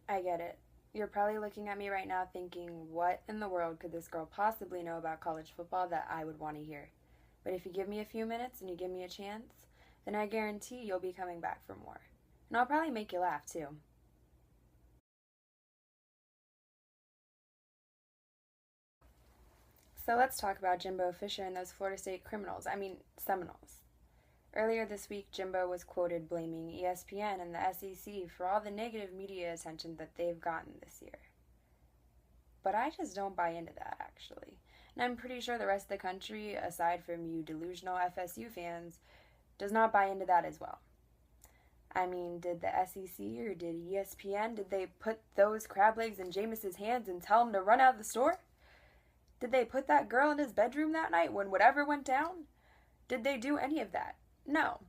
I get it. You're probably looking at me right now thinking, what in the world could this girl possibly know about college football that I would want to hear? But if you give me a few minutes and you give me a chance, then I guarantee you'll be coming back for more. And I'll probably make you laugh too. So let's talk about Jimbo Fisher and those Florida State Seminoles. Earlier this week, Jimbo was quoted blaming ESPN and the SEC for all the negative media attention that they've gotten this year. But I just don't buy into that, actually. And I'm pretty sure the rest of the country, aside from you delusional FSU fans, does not buy into that as well. I mean, did the SEC or did ESPN, did they put those crab legs in Jameis's hands and tell him to run out of the store? Did they put that girl in his bedroom that night when whatever went down? Did they do any of that? No.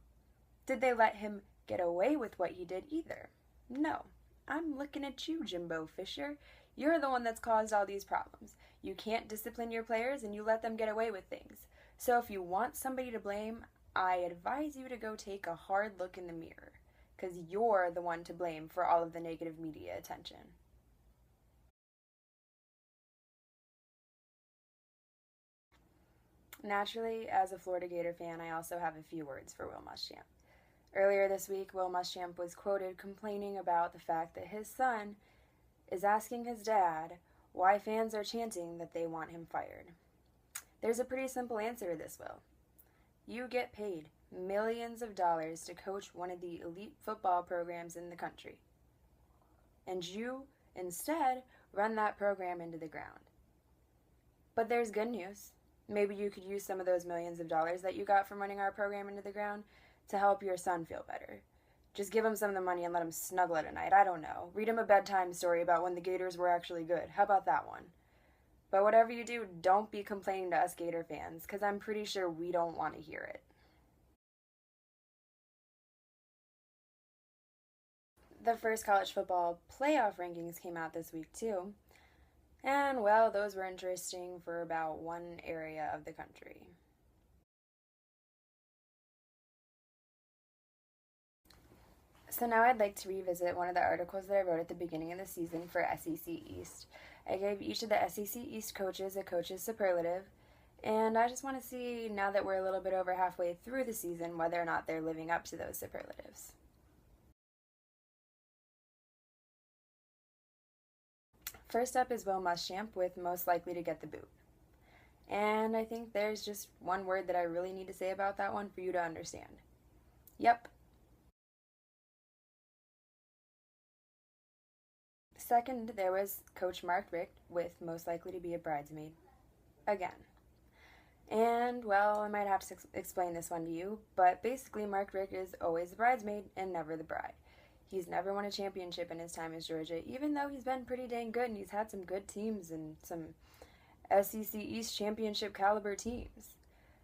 Did they let him get away with what he did either? No. I'm looking at you, Jimbo Fisher. You're the one that's caused all these problems. You can't discipline your players and you let them get away with things. So if you want somebody to blame, I advise you to go take a hard look in the mirror, because you're the one to blame for all of the negative media attention. Naturally, as a Florida Gator fan, I also have a few words for Will Muschamp. Earlier this week, Will Muschamp was quoted complaining about the fact that his son is asking his dad why fans are chanting that they want him fired. There's a pretty simple answer to this, Will. You get paid millions of dollars to coach one of the elite football programs in the country. And you, instead, run that program into the ground. But there's good news. Maybe you could use some of those millions of dollars that you got from running our program into the ground to help your son feel better. Just give him some of the money and let him snuggle it at night. I don't know. Read him a bedtime story about when the Gators were actually good. How about that one? But whatever you do, don't be complaining to us Gator fans, because I'm pretty sure we don't want to hear it. The first college football playoff rankings came out this week, too. And, well, those were interesting for about one area of the country. So now I'd like to revisit one of the articles that I wrote at the beginning of the season for SEC East. I gave each of the SEC East coaches a coach's superlative, and I just want to see, now that we're a little bit over halfway through the season, whether or not they're living up to those superlatives. First up is Will Muschamp with most likely to get the boot. And I think there's just one word that I really need to say about that one for you to understand. Yep. Second, there was Coach Mark Richt with most likely to be a bridesmaid. Again. And, well, I might have to explain this one to you, but basically Mark Richt is always the bridesmaid and never the bride. He's never won a championship in his time as Georgia, even though he's been pretty dang good and he's had some good teams and some SEC East championship caliber teams.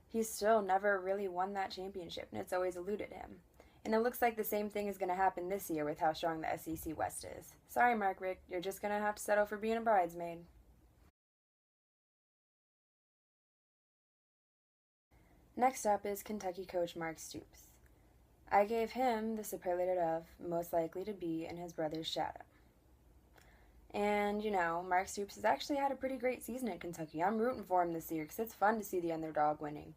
He's still never really won that championship, and it's always eluded him. And it looks like the same thing is going to happen this year with how strong the SEC West is. Sorry, Mark Richt, you're just going to have to settle for being a bridesmaid. Next up is Kentucky coach Mark Stoops. I gave him the superlative of most likely to be in his brother's shadow. And, Mark Stoops has actually had a pretty great season at Kentucky. I'm rooting for him this year because it's fun to see the underdog winning.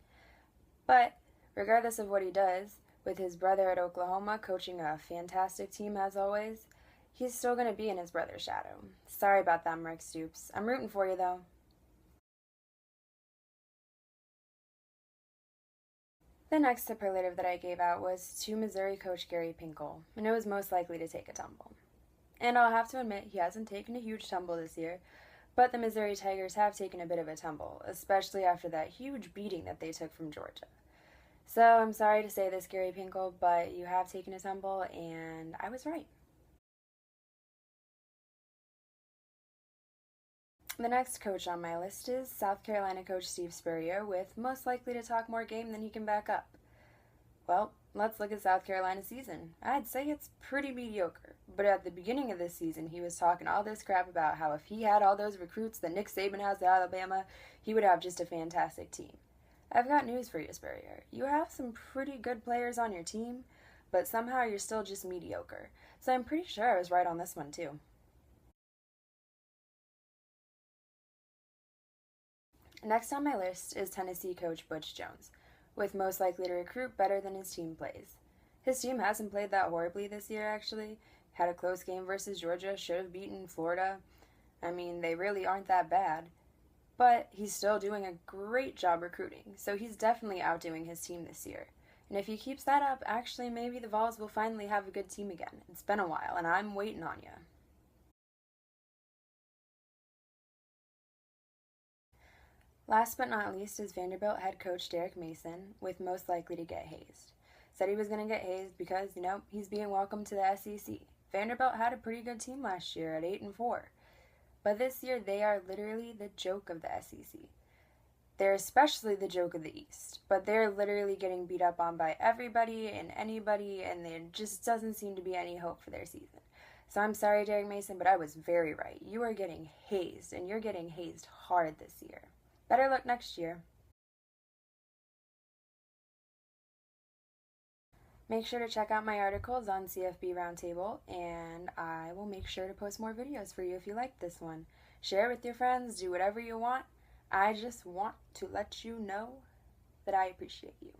But, regardless of what he does, with his brother at Oklahoma coaching a fantastic team as always, he's still going to be in his brother's shadow. Sorry about that, Mark Stoops. I'm rooting for you, though. The next superlative that I gave out was to Missouri coach Gary Pinkel, and it was most likely to take a tumble. And I'll have to admit, he hasn't taken a huge tumble this year, but the Missouri Tigers have taken a bit of a tumble, especially after that huge beating that they took from Georgia. So I'm sorry to say this, Gary Pinkel, but you have taken a tumble, and I was right. The next coach on my list is South Carolina coach Steve Spurrier, with most likely to talk more game than he can back up. Well, let's look at South Carolina's season. I'd say it's pretty mediocre, but at the beginning of this season, he was talking all this crap about how if he had all those recruits that Nick Saban has at Alabama, he would have just a fantastic team. I've got news for you, Spurrier. You have some pretty good players on your team, but somehow you're still just mediocre. So I'm pretty sure I was right on this one, too. Next on my list is Tennessee coach Butch Jones, with most likely to recruit better than his team plays. His team hasn't played that horribly this year, actually. Had a close game versus Georgia, should have beaten Florida. I mean, they really aren't that bad. But he's still doing a great job recruiting, so he's definitely outdoing his team this year. And if he keeps that up, actually maybe the Vols will finally have a good team again. It's been a while, and I'm waiting on you. Last but not least is Vanderbilt head coach Derek Mason, with most likely to get hazed. Said he was going to get hazed because, he's being welcomed to the SEC. Vanderbilt had a pretty good team last year at 8-4. But this year, they are literally the joke of the SEC. They're especially the joke of the East, but they're literally getting beat up on by everybody and anybody, and there just doesn't seem to be any hope for their season. So I'm sorry, Derek Mason, but I was very right. You are getting hazed, and you're getting hazed hard this year. Better luck next year. Make sure to check out my articles on CFB Roundtable, and I will make sure to post more videos for you if you like this one. Share with your friends, do whatever you want. I just want to let you know that I appreciate you.